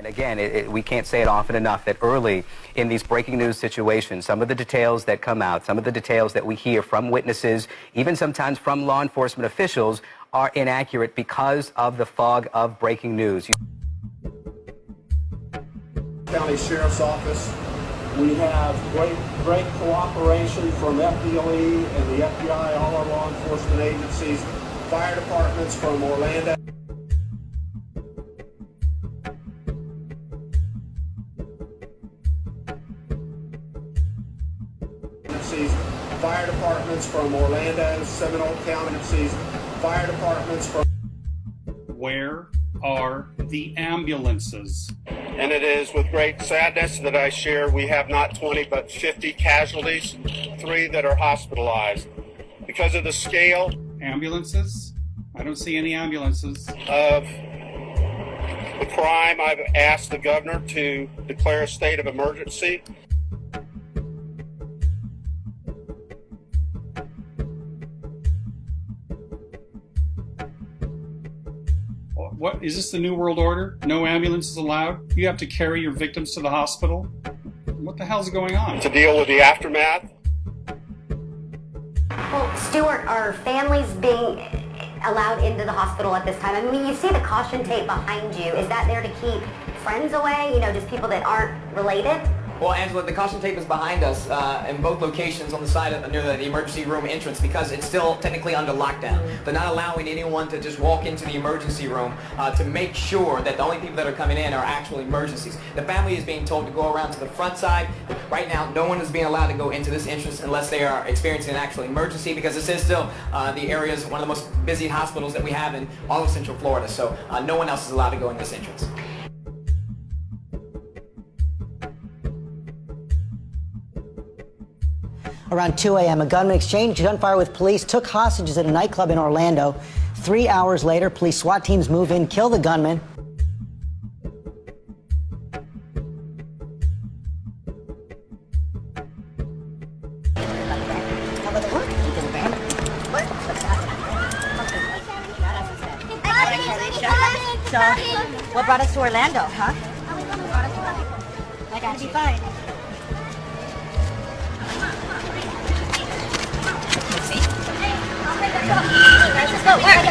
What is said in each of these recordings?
And again, we can't say it often enough that early in these breaking news situations, some of the details that come out, some of the details that we hear from witnesses, even sometimes from law enforcement officials, are inaccurate because of the fog of breaking news. County Sheriff's Office, we have great cooperation from FDLE and the FBI, all our law enforcement agencies, fire departments from Orlando. Fire departments from Orlando, Seminole County, fire departments from... Where are the ambulances? And it is with great sadness that I share we have not 20 but 50 casualties, 3 that are hospitalized. Because of the scale... Ambulances? I don't see any ambulances. Of the crime, I've asked the governor to declare a state of emergency. What is this, the New World Order? No ambulances allowed? You have to carry your victims to the hospital? What the hell's going on? To deal with the aftermath. Well, Stuart, are families being allowed into the hospital at this time? I mean, you see the caution tape behind you. Is that there to keep friends away? You know, just people that aren't related? Well, Angela, the caution tape is behind us in both locations on the side of near the emergency room entrance because it's still technically under lockdown. They're not allowing anyone to just walk into the emergency room to make sure that the only people that are coming in are actual emergencies. The family is being told to go around to the front side. Right now, no one is being allowed to go into this entrance unless they are experiencing an actual emergency because this is still the areas, one of the most busy hospitals that we have in all of Central Florida. So no one else is allowed to go in this entrance. Around 2 a.m., a gunman exchanged gunfire with police, took hostages at a nightclub in Orlando. 3 hours later, police SWAT teams move in, kill the gunman. So, what brought us to Orlando, huh? I got you. Fine. Let's go. Right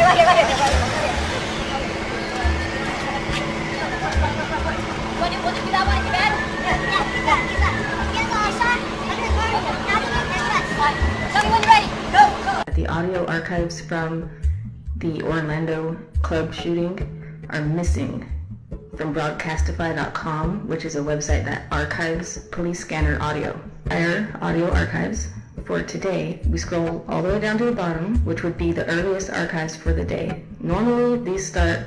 here. The audio archives from the Orlando club shooting are missing from broadcastify.com, which is a website that archives police scanner audio. Our audio archives for today, we scroll all the way down to the bottom, which would be the earliest archives for the day. Normally, these start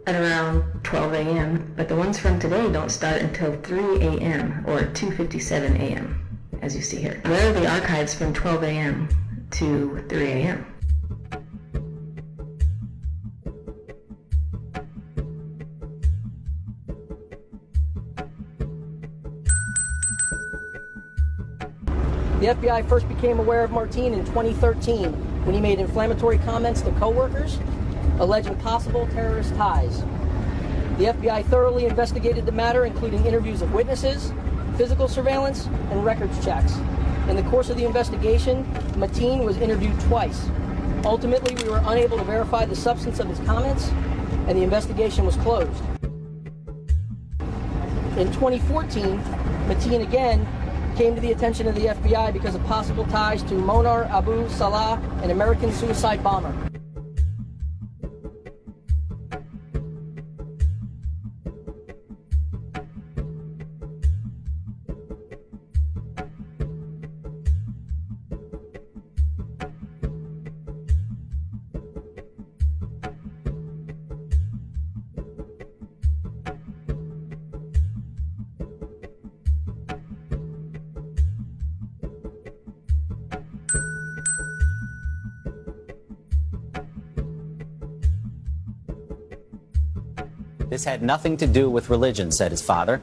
at around 12 a.m., but the ones from today don't start until 3 a.m. or 2:57 a.m., as you see here. Where are the archives from 12 a.m. to 3 a.m.? The FBI first became aware of Martine in 2013 when he made inflammatory comments to coworkers alleging possible terrorist ties. The FBI thoroughly investigated the matter, including interviews of witnesses, physical surveillance, and records checks. In the course of the investigation, Martine was interviewed twice. Ultimately, we were unable to verify the substance of his comments, and the investigation was closed. In 2014, Martine again came to the attention of the FBI because of possible ties to Monar Abu Salah, an American suicide bomber. This had nothing to do with religion, said his father.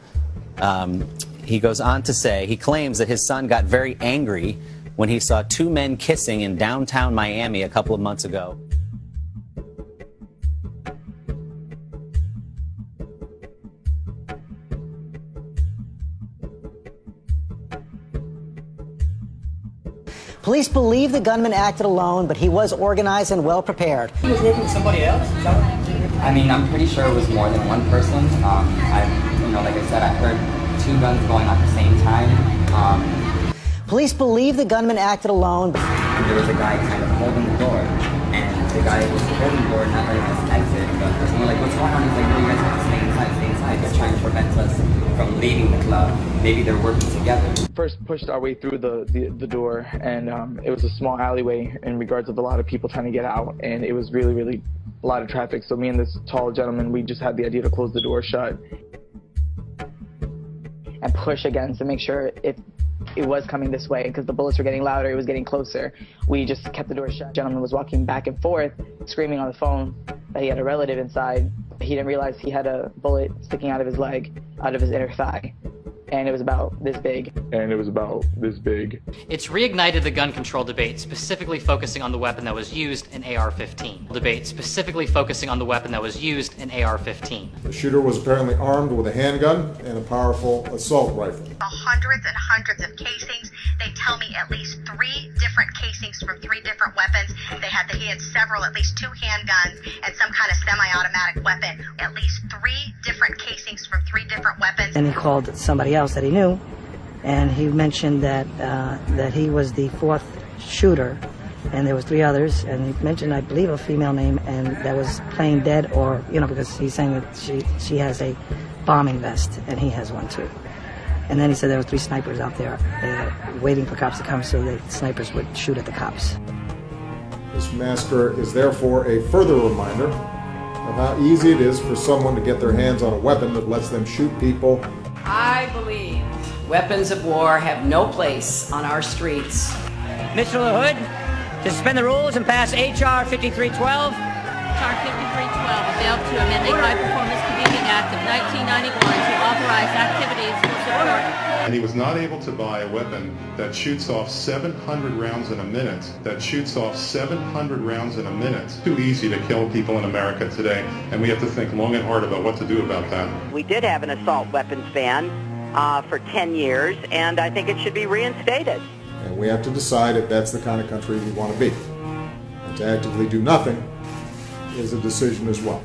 He goes on to say he claims that his son got very angry when he saw 2 men kissing in downtown Miami a couple of months ago. Police believe the gunman acted alone, but he was organized and well prepared. He was working with somebody else? I mean, I'm pretty sure it was more than one person. Like I said, I heard 2 guns going at the same time. Police believe the gunman acted alone. There was a guy kind of holding the door, and the guy was holding the door, not letting us exit. But we're like, what's going on? He's like, no, you guys have to stay inside. They're trying to prevent us from leaving the club. Maybe they're working together. First pushed our way through the door, and it was a small alleyway in regards of a lot of people trying to get out, and it was really, really a lot of traffic. So me and this tall gentleman, we just had the idea to close the door shut and push against to make sure it was coming this way, because the bullets were getting louder, it was getting closer. We just kept the door shut. The gentleman was walking back and forth, screaming on the phone that he had a relative inside. He didn't realize he had a bullet sticking out of his leg, out of his inner thigh. And it was about this big. It's reignited the gun control debate, specifically focusing on the weapon that was used in AR-15. The shooter was apparently armed with a handgun and a powerful assault rifle. Hundreds and hundreds of casings. They tell me at least 3 different casings from 3 different weapons. He had several, at least 2 handguns and some kind of semi-automatic weapon. At least 3 different casings from 3 different weapons. And he called somebody else that he knew, and he mentioned that he was the 4th shooter, and there was 3 others, and he mentioned, I believe, a female name, and that was playing dead, or because he's saying that she has a bombing vest, and he has one too. And then he said there were 3 snipers out there waiting for cops to come, so the snipers would shoot at the cops. This massacre is therefore a further reminder of how easy it is for someone to get their hands on a weapon that lets them shoot people. I believe weapons of war have no place on our streets. Mr. LaHood, to suspend the rules and pass H.R. 5312. H.R. 5312, a bill to amend the High Performance Computing Act of 1991 to authorize activities for support. And he was not able to buy a weapon that shoots off 700 rounds in a minute. Too easy to kill people in America today, and we have to think long and hard about what to do about that. We did have an assault weapons ban for 10 years, and I think it should be reinstated. And we have to decide if that's the kind of country we want to be. And to actively do nothing is a decision as well.